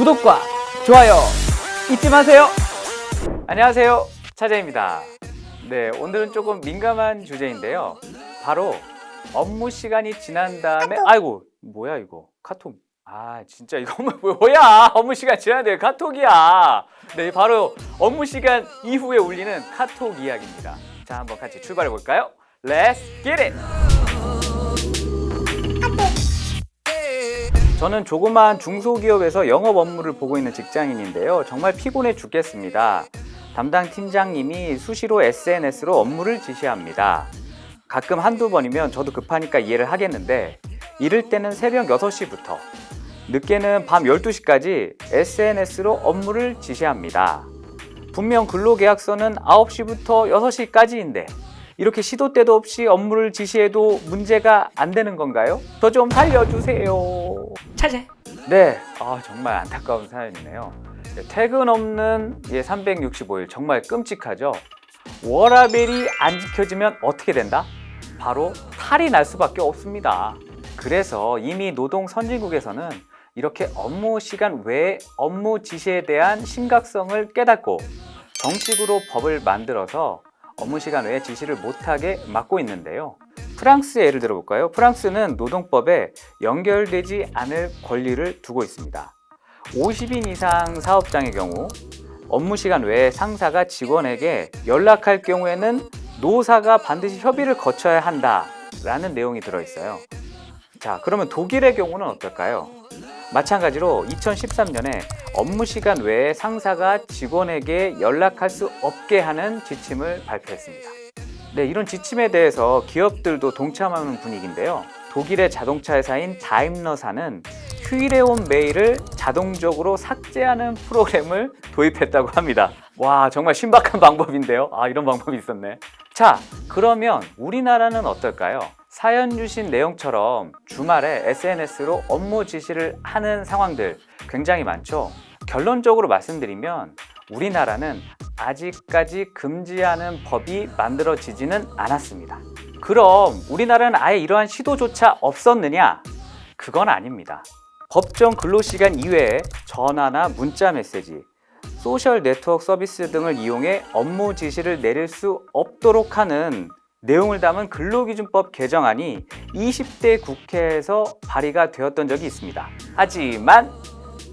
구독과 좋아요 잊지 마세요. 안녕하세요, 차재입니다. 네, 오늘은 조금 민감한 주제인데요. 바로 업무 시간이 지난 다음에 아이고 뭐야 이거 카톡. 진짜 이거 뭐야, 업무 시간 지났는데 카톡이야. 네, 바로 업무 시간 이후에 울리는 카톡 이야기입니다. 자, 한번 같이 출발해 볼까요? Let's get it! 저는 조그마한 중소기업에서 영업 업무를 보고 있는 직장인인데요. 정말 피곤해 죽겠습니다. 담당 팀장님이 수시로 SNS로 업무를 지시합니다. 가끔 한두 번이면 저도 급하니까 이해를 하겠는데, 이럴 때는 새벽 6시부터 늦게는 밤 12시까지 SNS로 업무를 지시합니다. 분명 근로계약서는 9시부터 6시까지인데 이렇게 시도 때도 없이 업무를 지시해도 문제가 안 되는 건가요? 저 좀 살려주세요. 차재. 네, 정말 안타까운 사연이네요. 퇴근 없는 365일 정말 끔찍하죠. 워라밸이 안 지켜지면 어떻게 된다? 바로 탈이 날 수밖에 없습니다. 그래서 이미 노동 선진국에서는 이렇게 업무 시간 외에 업무 지시에 대한 심각성을 깨닫고 정식으로 법을 만들어서 업무 시간 외에 지시를 못하게 막고 있는데요. 프랑스의 예를 들어볼까요? 프랑스는 노동법에 연결되지 않을 권리를 두고 있습니다. 50인 이상 사업장의 경우 업무 시간 외에 상사가 직원에게 연락할 경우에는 노사가 반드시 협의를 거쳐야 한다라는 내용이 들어있어요. 자, 그러면 독일의 경우는 어떨까요? 마찬가지로 2013년에 업무 시간 외에 상사가 직원에게 연락할 수 없게 하는 지침을 발표했습니다. 네, 이런 지침에 대해서 기업들도 동참하는 분위기인데요. 독일의 자동차 회사인 다임러사는 휴일에 온 메일을 자동적으로 삭제하는 프로그램을 도입했다고 합니다. 와, 정말 신박한 방법인데요. 이런 방법이 있었네. 자, 그러면 우리나라는 어떨까요? 사연 주신 내용처럼 주말에 SNS로 업무 지시를 하는 상황들 굉장히 많죠. 결론적으로 말씀드리면 우리나라는 아직까지 금지하는 법이 만들어지지는 않았습니다. 그럼 우리나라는 아예 이러한 시도조차 없었느냐? 그건 아닙니다. 법정 근로시간 이외에 전화나 문자 메시지, 소셜 네트워크 서비스 등을 이용해 업무 지시를 내릴 수 없도록 하는 내용을 담은 근로기준법 개정안이 20대 국회에서 발의가 되었던 적이 있습니다. 하지만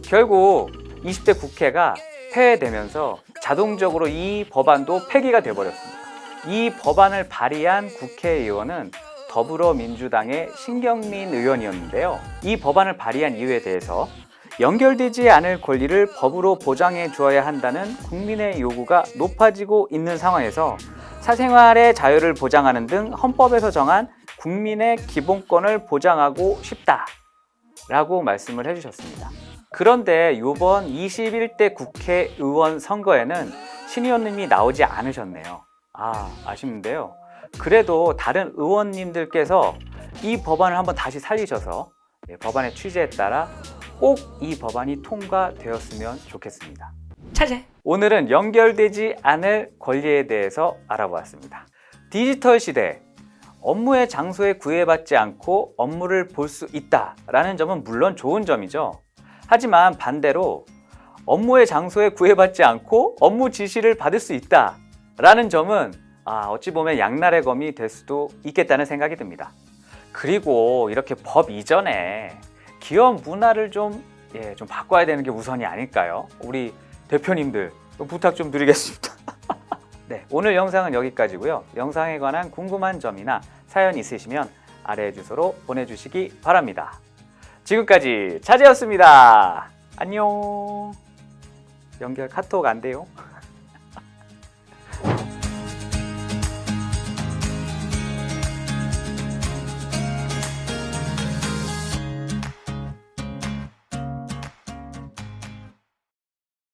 결국 20대 국회가 폐회되면서 자동적으로 이 법안도 폐기가 되어버렸습니다. 이 법안을 발의한 국회의원은 더불어민주당의 신경민 의원이었는데요. 이 법안을 발의한 이유에 대해서 연결되지 않을 권리를 법으로 보장해 주어야 한다는 국민의 요구가 높아지고 있는 상황에서 사생활의 자유를 보장하는 등 헌법에서 정한 국민의 기본권을 보장하고 싶다라고 말씀을 해주셨습니다. 그런데 이번 21대 국회의원 선거에는 신 의원님이 나오지 않으셨네요. 아쉽는데요. 그래도 다른 의원님들께서 이 법안을 한번 다시 살리셔서 법안의 취지에 따라 꼭 이 법안이 통과되었으면 좋겠습니다. 차재. 오늘은 연결되지 않을 권리에 대해서 알아보았습니다. 디지털 시대, 업무의 장소에 구애받지 않고 업무를 볼 수 있다라는 점은 물론 좋은 점이죠. 하지만 반대로 업무의 장소에 구애받지 않고 업무 지시를 받을 수 있다라는 점은 어찌 보면 양날의 검이 될 수도 있겠다는 생각이 듭니다. 그리고 이렇게 법 이전에 기업 문화를 좀 바꿔야 되는 게 우선이 아닐까요? 우리 대표님들 부탁 좀 드리겠습니다. 네, 오늘 영상은 여기까지고요. 영상에 관한 궁금한 점이나 사연 있으시면 아래 주소로 보내주시기 바랍니다. 지금까지 차재였습니다. 안녕. 연결 카톡 안 돼요?